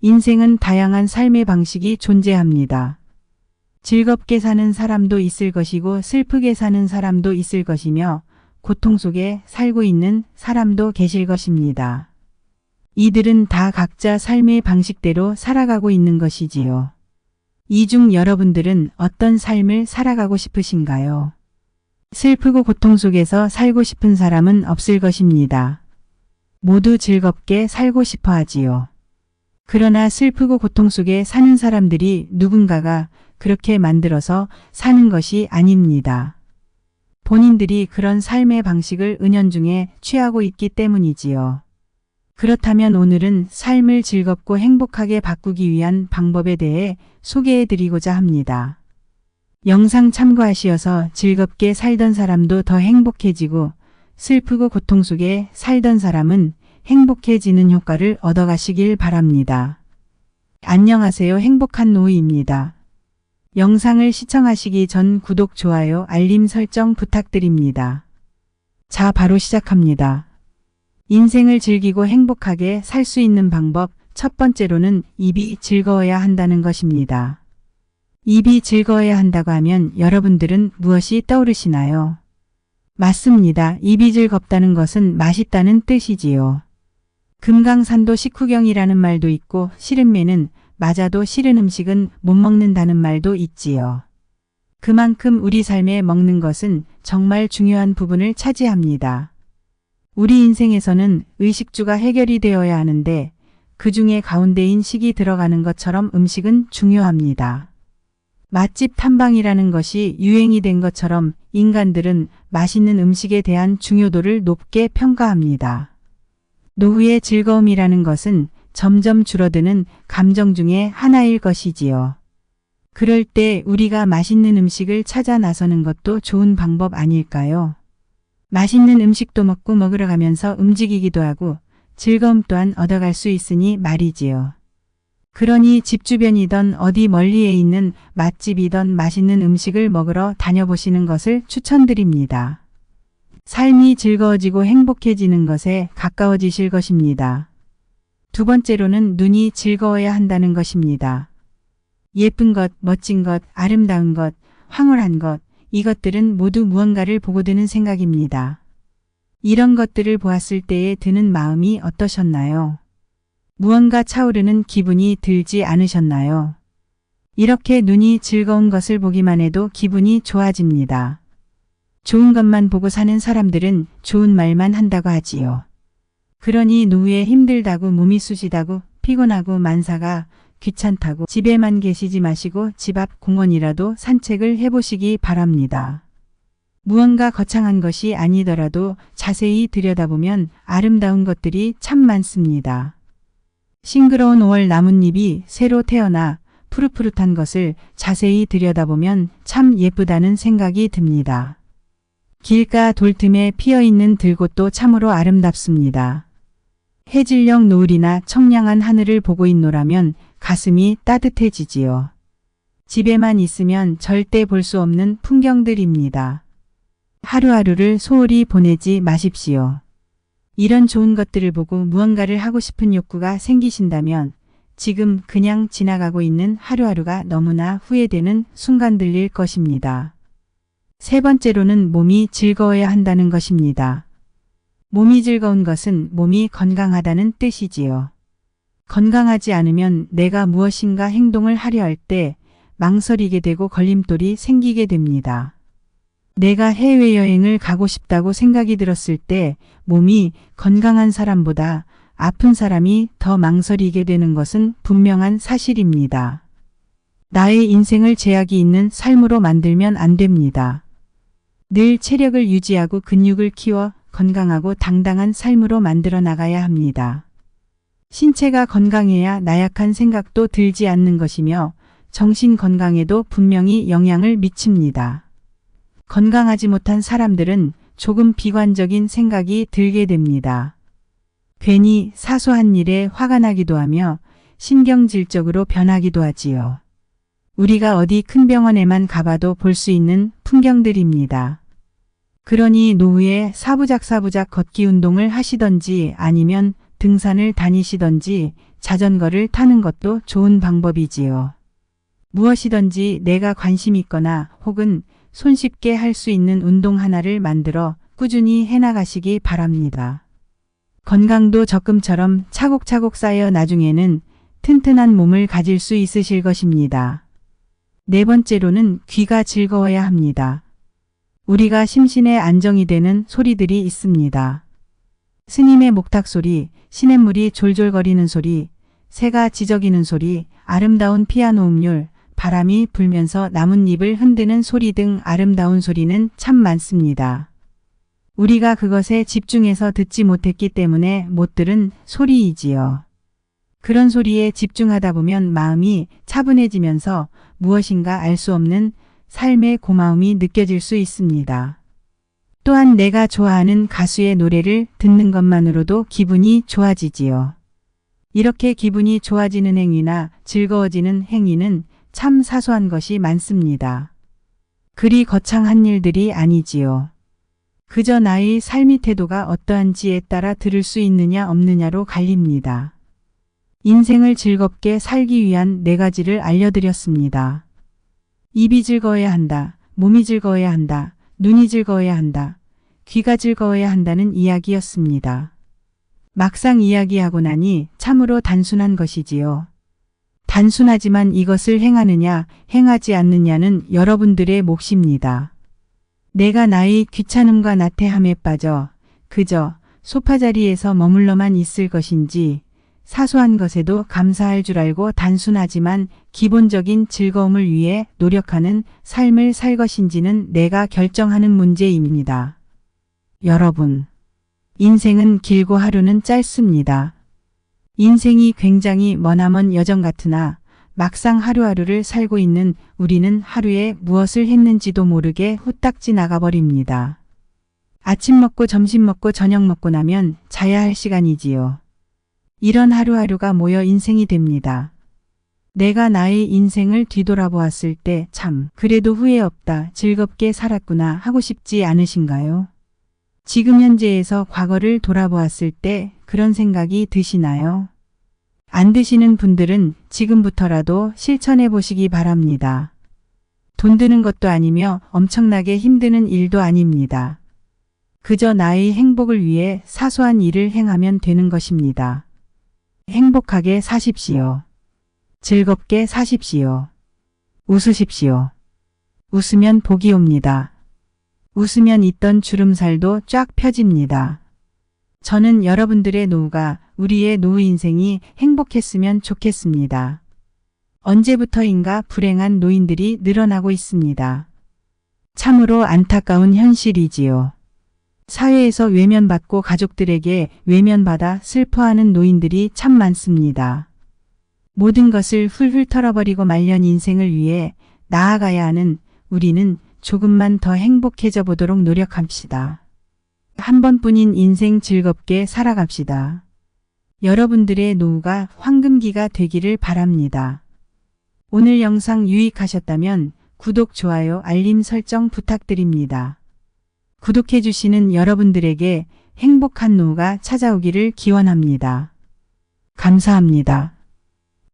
인생은 다양한 삶의 방식이 존재합니다. 즐겁게 사는 사람도 있을 것이고 슬프게 사는 사람도 있을 것이며 고통 속에 살고 있는 사람도 계실 것입니다. 이들은 다 각자 삶의 방식대로 살아가고 있는 것이지요. 이 중 여러분들은 어떤 삶을 살아가고 싶으신가요? 슬프고 고통 속에서 살고 싶은 사람은 없을 것입니다. 모두 즐겁게 살고 싶어 하지요. 그러나 슬프고 고통 속에 사는 사람들이 누군가가 그렇게 만들어서 사는 것이 아닙니다. 본인들이 그런 삶의 방식을 은연중에 취하고 있기 때문이지요. 그렇다면 오늘은 삶을 즐겁고 행복하게 바꾸기 위한 방법에 대해 소개해 드리고자 합니다. 영상 참고하시어서 즐겁게 살던 사람도 더 행복해지고 슬프고 고통 속에 살던 사람은 행복해지는 효과를 얻어가시길 바랍니다. 안녕하세요. 행복한 노우입니다. 영상을 시청하시기 전 구독, 좋아요, 알림 설정 부탁드립니다. 자, 바로 시작합니다. 인생을 즐기고 행복하게 살 수 있는 방법, 첫 번째로는 입이 즐거워야 한다는 것입니다. 입이 즐거워야 한다고 하면 여러분들은 무엇이 떠오르시나요? 맞습니다. 입이 즐겁다는 것은 맛있다는 뜻이지요. 금강산도 식후경이라는 말도 있고 싫은 매는 맞아도 싫은 음식은 못 먹는다는 말도 있지요. 그만큼 우리 삶에 먹는 것은 정말 중요한 부분을 차지합니다. 우리 인생에서는 의식주가 해결이 되어야 하는데 그 중에 가운데인 식이 들어가는 것처럼 음식은 중요합니다. 맛집 탐방이라는 것이 유행이 된 것처럼 인간들은 맛있는 음식에 대한 중요도를 높게 평가합니다. 노후의 즐거움이라는 것은 점점 줄어드는 감정 중에 하나일 것이지요. 그럴 때 우리가 맛있는 음식을 찾아 나서는 것도 좋은 방법 아닐까요? 맛있는 음식도 먹고 먹으러 가면서 움직이기도 하고 즐거움 또한 얻어갈 수 있으니 말이지요. 그러니 집 주변이던 어디 멀리에 있는 맛집이던 맛있는 음식을 먹으러 다녀보시는 것을 추천드립니다. 삶이 즐거워지고 행복해지는 것에 가까워지실 것입니다. 두 번째로는 눈이 즐거워야 한다는 것입니다. 예쁜 것, 멋진 것, 아름다운 것, 황홀한 것, 이것들은 모두 무언가를 보고 드는 생각입니다. 이런 것들을 보았을 때에 드는 마음이 어떠셨나요? 무언가 차오르는 기분이 들지 않으셨나요? 이렇게 눈이 즐거운 것을 보기만 해도 기분이 좋아집니다. 좋은 것만 보고 사는 사람들은 좋은 말만 한다고 하지요. 그러니 노후에 힘들다고 몸이 쑤시다고 피곤하고 만사가 귀찮다고 집에만 계시지 마시고 집 앞 공원이라도 산책을 해보시기 바랍니다. 무언가 거창한 것이 아니더라도 자세히 들여다보면 아름다운 것들이 참 많습니다. 싱그러운 5월 나뭇잎이 새로 태어나 푸릇푸릇한 것을 자세히 들여다보면 참 예쁘다는 생각이 듭니다. 길가 돌틈에 피어있는 들꽃도 참으로 아름답습니다. 해질녘 노을이나 청량한 하늘을 보고 있노라면 가슴이 따뜻해지지요. 집에만 있으면 절대 볼 수 없는 풍경들입니다. 하루하루를 소홀히 보내지 마십시오. 이런 좋은 것들을 보고 무언가를 하고 싶은 욕구가 생기신다면 지금 그냥 지나가고 있는 하루하루가 너무나 후회되는 순간들일 것입니다. 세 번째로는 몸이 즐거워야 한다는 것입니다. 몸이 즐거운 것은 몸이 건강하다는 뜻이지요. 건강하지 않으면 내가 무엇인가 행동을 하려 할 때 망설이게 되고 걸림돌이 생기게 됩니다. 내가 해외여행을 가고 싶다고 생각이 들었을 때 몸이 건강한 사람보다 아픈 사람이 더 망설이게 되는 것은 분명한 사실입니다. 나의 인생을 제약이 있는 삶으로 만들면 안 됩니다. 늘 체력을 유지하고 근육을 키워 건강하고 당당한 삶으로 만들어 나가야 합니다. 신체가 건강해야 나약한 생각도 들지 않는 것이며 정신 건강에도 분명히 영향을 미칩니다. 건강하지 못한 사람들은 조금 비관적인 생각이 들게 됩니다. 괜히 사소한 일에 화가 나기도 하며 신경질적으로 변하기도 하지요. 우리가 어디 큰 병원에만 가봐도 볼 수 있는 풍경들입니다. 그러니 노후에 사부작 걷기 운동을 하시던지 아니면 등산을 다니시던지 자전거를 타는 것도 좋은 방법이지요. 무엇이든지 내가 관심 있거나 혹은 손쉽게 할 수 있는 운동 하나를 만들어 꾸준히 해나가시기 바랍니다. 건강도 적금처럼 차곡차곡 쌓여 나중에는 튼튼한 몸을 가질 수 있으실 것입니다. 네 번째로는 귀가 즐거워야 합니다. 우리가 심신의 안정이 되는 소리들이 있습니다. 스님의 목탁 소리, 시냇물이 졸졸거리는 소리, 새가 지저귀는 소리, 아름다운 피아노 음률, 바람이 불면서 나뭇잎을 흔드는 소리 등 아름다운 소리는 참 많습니다. 우리가 그것에 집중해서 듣지 못했기 때문에 못 들은 소리이지요. 그런 소리에 집중하다 보면 마음이 차분해지면서 무엇인가 알 수 없는 삶의 고마움이 느껴질 수 있습니다. 또한 내가 좋아하는 가수의 노래를 듣는 것만으로도 기분이 좋아지지요. 이렇게 기분이 좋아지는 행위나 즐거워지는 행위는 참 사소한 것이 많습니다. 그리 거창한 일들이 아니지요. 그저 나의 삶의 태도가 어떠한지에 따라 들을 수 있느냐 없느냐로 갈립니다. 인생을 즐겁게 살기 위한 4가지를 알려드렸습니다. 입이 즐거워야 한다. 몸이 즐거워야 한다. 눈이 즐거워야 한다. 귀가 즐거워야 한다는 이야기였습니다. 막상 이야기하고 나니 참으로 단순한 것이지요. 단순하지만 이것을 행하느냐 행하지 않느냐는 여러분들의 몫입니다. 내가 나의 귀찮음과 나태함에 빠져 그저 소파 자리에서 머물러만 있을 것인지 사소한 것에도 감사할 줄 알고 단순하지만 기본적인 즐거움을 위해 노력하는 삶을 살 것인지는 내가 결정하는 문제입니다. 여러분, 인생은 길고 하루는 짧습니다. 인생이 굉장히 머나먼 여정 같으나 막상 하루하루를 살고 있는 우리는 하루에 무엇을 했는지도 모르게 후딱 지나가버립니다. 아침 먹고 점심 먹고 저녁 먹고 나면 자야 할 시간이지요. 이런 하루하루가 모여 인생이 됩니다. 내가 나의 인생을 뒤돌아보았을 때 참 그래도 후회 없다, 즐겁게 살았구나 하고 싶지 않으신가요? 지금 현재에서 과거를 돌아보았을 때 그런 생각이 드시나요? 안 드시는 분들은 지금부터라도 실천해 보시기 바랍니다. 돈 드는 것도 아니며 엄청나게 힘드는 일도 아닙니다. 그저 나의 행복을 위해 사소한 일을 행하면 되는 것입니다. 행복하게 사십시오. 즐겁게 사십시오. 웃으십시오. 웃으면 복이 옵니다. 웃으면 있던 주름살도 쫙 펴집니다. 저는 여러분들의 노후가 우리의 노후 인생이 행복했으면 좋겠습니다. 언제부터인가 불행한 노인들이 늘어나고 있습니다. 참으로 안타까운 현실이지요. 사회에서 외면받고 가족들에게 외면받아 슬퍼하는 노인들이 참 많습니다. 모든 것을 훌훌 털어버리고 말년 인생을 위해 나아가야 하는 우리는 조금만 더 행복해져 보도록 노력합시다. 한 번뿐인 인생 즐겁게 살아갑시다. 여러분들의 노후가 황금기가 되기를 바랍니다. 오늘 영상 유익하셨다면 구독, 좋아요, 알림 설정 부탁드립니다. 구독해주시는 여러분들에게 행복한 노후가 찾아오기를 기원합니다. 감사합니다.